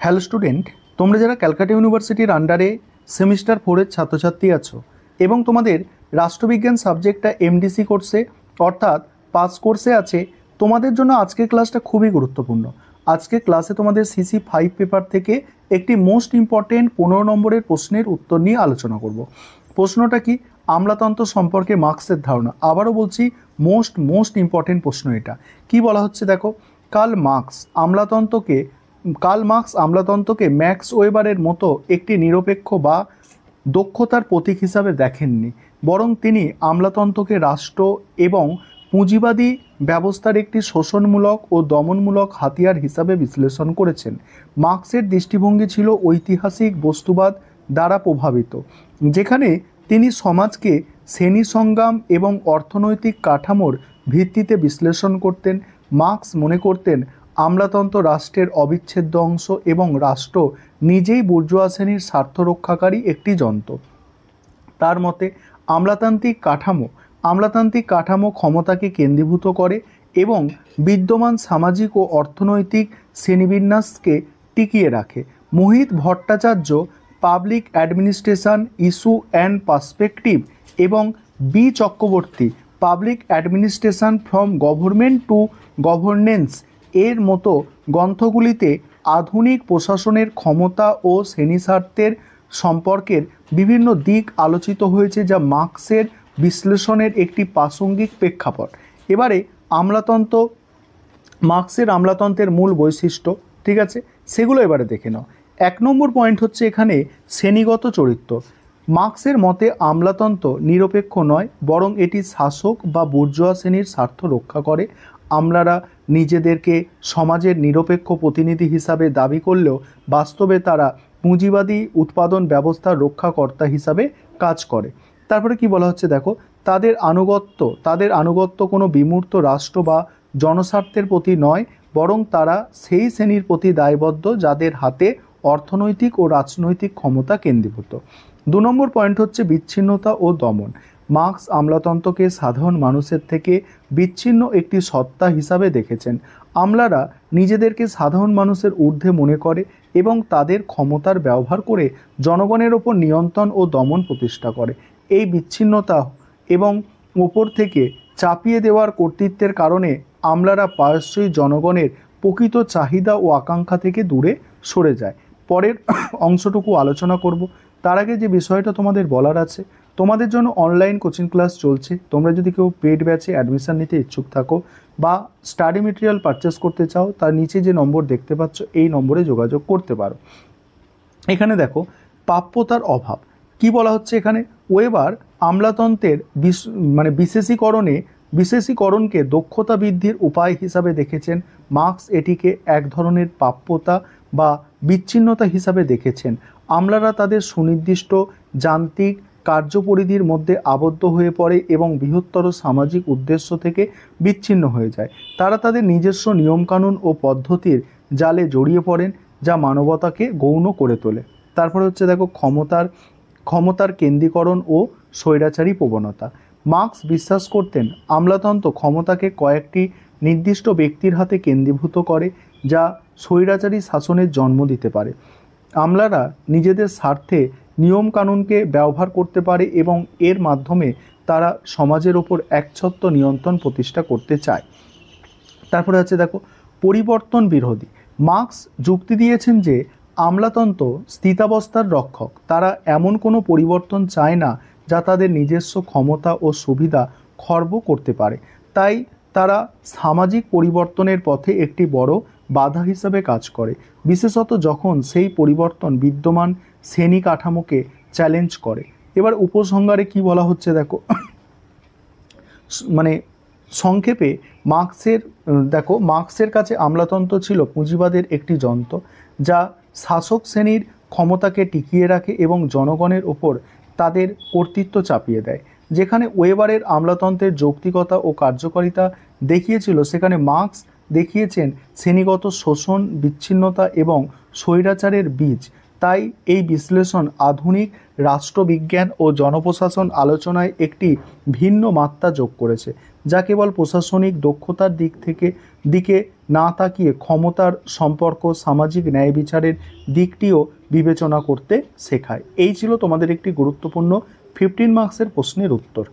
Hello student, তোমরা যারা ক্যালকাটা ইউনিভার্সিটির আন্ডারে সেমিস্টার 4-এর ছাত্রছাত্রী আছো এবং তোমাদের রাষ্ট্রবিজ্ঞান সাবজেক্টটা এমডিসি কোর্সে অর্থাৎ পাস কোর্সে আছে, তোমাদের জন্য আজকের ক্লাসটা খুবই গুরুত্বপূর্ণ। আজকে ক্লাসে তোমাদের সিসি 5 পেপার থেকে একটি মোস্ট ইম্পর্টেন্ট 15 নম্বরের প্রশ্নের উত্তর নিয়ে আলোচনা করব। প্রশ্নটা কি? আমলাতন্ত্র সম্পর্কে মার্কসের ধারণা। আবারও বলছি, মোস্ট ইম্পর্টেন্ট প্রশ্ন এটা। কি বলা হচ্ছে দেখো, কার্ল মার্কস আমলাতন্ত্রকে ম্যাক্স ওয়েবারের মতো একটি নিরপেক্ষ বা দক্ষতার প্রতীক হিসাবে দেখেননি, বরং তিনি আমলাতন্ত্রকে রাষ্ট্র এবং পুঁজিবাদী ব্যবস্থার একটি শোষণমূলক ও দমনমূলক হাতিয়ার হিসাবে বিশ্লেষণ করেছেন। মার্কসের দৃষ্টিভঙ্গি ছিল ঐতিহাসিক বস্তুবাদ দ্বারা প্রভাবিত, যেখানে তিনি সমাজকে শ্রেণী সংগ্রাম এবং অর্থনৈতিক কাঠামোর ভিত্তিতে বিশ্লেষণ করতেন। মার্কস মনে করতেন আমলাতন্ত্র রাষ্ট্রের অবিচ্ছেদ্য অংশ এবং রাষ্ট্র নিজেই বুর্জোয়া শ্রেণীর স্বার্থ রক্ষাকারী একটি যন্ত্র। তার মতে আমলাতান্ত্রিক কাঠামো ক্ষমতাকে কেন্দ্রীভূত করে এবং বিদ্যমান সামাজিক ও অর্থনৈতিক শ্রেণীবিন্যাসকে টিকিয়ে রাখে। Mohit Bhattacharya public administration issue and perspective এবং B Chakraborty public administration from government to governance এর মতো গ্রন্থগুলিতে আধুনিক প্রশাসনের ক্ষমতা ও শ্রেণীস্বার্থের সম্পর্কের বিভিন্ন দিক আলোচিত হয়েছে, যা মার্কসের বিশ্লেষণের একটি প্রাসঙ্গিক প্রেক্ষাপট। এবারে মার্কসের আমলাতন্ত্রের মূল বৈশিষ্ট্য, ঠিক আছে, সেগুলো এবারে দেখে নাও। 1 নম্বর পয়েন্ট হচ্ছে এখানে শ্রেণীগত চরিত্র। মার্কসের মতে আমলাতন্ত্র নিরপেক্ষ নয়, বরং এটি শাসক বা বুর্জোয়া শ্রেণীর স্বার্থ রক্ষা করে। আমলারা নিজেদেরকে সমাজের নিরপেক্ষ প্রতিনিধি হিসাবে দাবি করলেও বাস্তবে তারা পুঁজিবাদী উৎপাদন ব্যবস্থার রক্ষাকর্তা হিসাবে কাজ করে। তারপরে কি বলা হচ্ছে দেখো, তাদের আনুগত্য কোনো বিমূর্ত রাষ্ট্র বা জনস্বার্থের প্রতি নয়, বরং তারা সেই শ্রেণীর প্রতি দায়বদ্ধ যাদের হাতে অর্থনৈতিক ও রাজনৈতিক ক্ষমতা কেন্দ্রীভূত। 2 নম্বর পয়েন্ট হচ্ছে বিচ্ছিন্নতা ও দমন। মার্কস আমলাতন্ত্রকে সাধারণ মানুষের থেকে বিচ্ছিন্ন একটি সত্তা হিসাবে দেখেছেন। আমলারা নিজেদেরকে সাধারণ মানুষের ঊর্ধ্বে মনে করে এবং তাদের ক্ষমতার ব্যবহার করে জনগণের ওপর নিয়ন্ত্রণ ও দমন প্রতিষ্ঠা করে। এই বিচ্ছিন্নতা এবং ওপর থেকে চাপিয়ে দেওয়ার কর্তৃত্বের কারণে আমলারা প্রায়শই জনগণের প্রকৃত চাহিদা ও আকাঙ্ক্ষা থেকে দূরে সরে যায়। পরের অংশটুকু আলোচনা করব। তার আগে যে বিষয়টা তোমাদের বলার আছে, তোমাদের জন্য অনলাইন কোচিং ক্লাস চলছে। তোমরা যদি কেউ পেড ব্যাচে অ্যাডমিশন নিতে ইচ্ছুক থাকো বা স্টাডি মেটেরিয়াল পারচেস করতে চাও, তার নিচে যে নম্বর দেখতে পাচ্ছ এই নম্বরে যোগাযোগ করতে পারো। এখানে দেখো, প্রাপ্যতার অভাব। কি বলা হচ্ছে এখানে, ওয়েবার আমলাতন্ত্রের বিশেষীকরণকে দক্ষতা বৃদ্ধির উপায় হিসাবে দেখেছেন। মার্কস এটিকে এক ধরনের প্রাপ্যতা বা বিচ্ছিন্নতা হিসাবে দেখেছেন। আমলারা তাদের সুনির্দিষ্ট যান্ত্রিক কার্যপরিধির মধ্যে আবদ্ধ হয়ে পড়ে এবং বৃহত্তর সামাজিক উদ্দেশ্য থেকে বিচ্ছিন্ন হয়ে যায়। তারা তাদের নিজস্ব নিয়মকানুন ও পদ্ধতির জালে জড়িয়ে পড়েন, যা মানবতাকে গৌণ করে তোলে। তারপরে হচ্ছে দেখো, ক্ষমতার কেন্দ্রীকরণ ও স্বৈরাচারী প্রবণতা। মার্কস বিশ্বাস করতেন আমলাতন্ত্র ক্ষমতাকে কয়েকটি নির্দিষ্ট ব্যক্তির হাতে কেন্দ্রীভূত করে, যা স্বৈরাচারী শাসনের জন্ম দিতে পারে। আমলারা নিজেদের স্বার্থে নিয়মকানুনকে ব্যবহার করতে পারে এবং এর মাধ্যমে তারা সমাজের ওপর একচ্ছত্র নিয়ন্ত্রণ প্রতিষ্ঠা করতে চায়। তারপরে হচ্ছে দেখো, পরিবর্তন বিরোধী। মার্কস যুক্তি দিয়েছেন যে আমলাতন্ত্র স্থিতাবস্থার রক্ষক। তারা এমন কোনো পরিবর্তন চায় না যা তাদের নিজস্ব ক্ষমতা ও সুবিধা খর্ব করতে পারে। তাই তারা সামাজিক পরিবর্তনের পথে একটি বড় বাধা হিসাবে কাজ করে, বিশেষত যখন সেই পরিবর্তন বিদ্যমান শ্রেণী কাঠামোকে চ্যালেঞ্জ করে। এবার উপসংহারে কি বলা হচ্ছে দেখো, সংক্ষেপে মার্কসের কাছে আমলাতন্ত্র ছিল পুঁজিবাদের একটি যন্ত্র, যা শাসক শ্রেণীর ক্ষমতাকে টিকিয়ে রাখে এবং জনগণের ওপর তাদের কর্তৃত্ব চাপিয়ে দেয়। যেখানে ওয়েবারের আমলাতন্ত্রের যৌক্তিকতা ও কার্যকারিতা দেখিয়েছিল, সেখানে মার্কস দেখিয়েছেন শ্রেণীগত শোষণ, বিচ্ছিন্নতা এবং স্বৈরাচারের বীজ। তাই এই বিশ্লেষণ আধুনিক রাষ্ট্রবিজ্ঞান ও জনপ্রশাসন আলোচনায় একটি ভিন্ন মাত্রা যোগ করেছে, যা কেবল প্রশাসনিক দক্ষতার দিকে না তাকিয়ে ক্ষমতার সম্পর্ক, সামাজিক ন্যায় বিচারের দিকটিও বিবেচনা করতে শেখায়। এই ছিল তোমাদের একটি গুরুত্বপূর্ণ 15 মার্কসের প্রশ্নের উত্তর।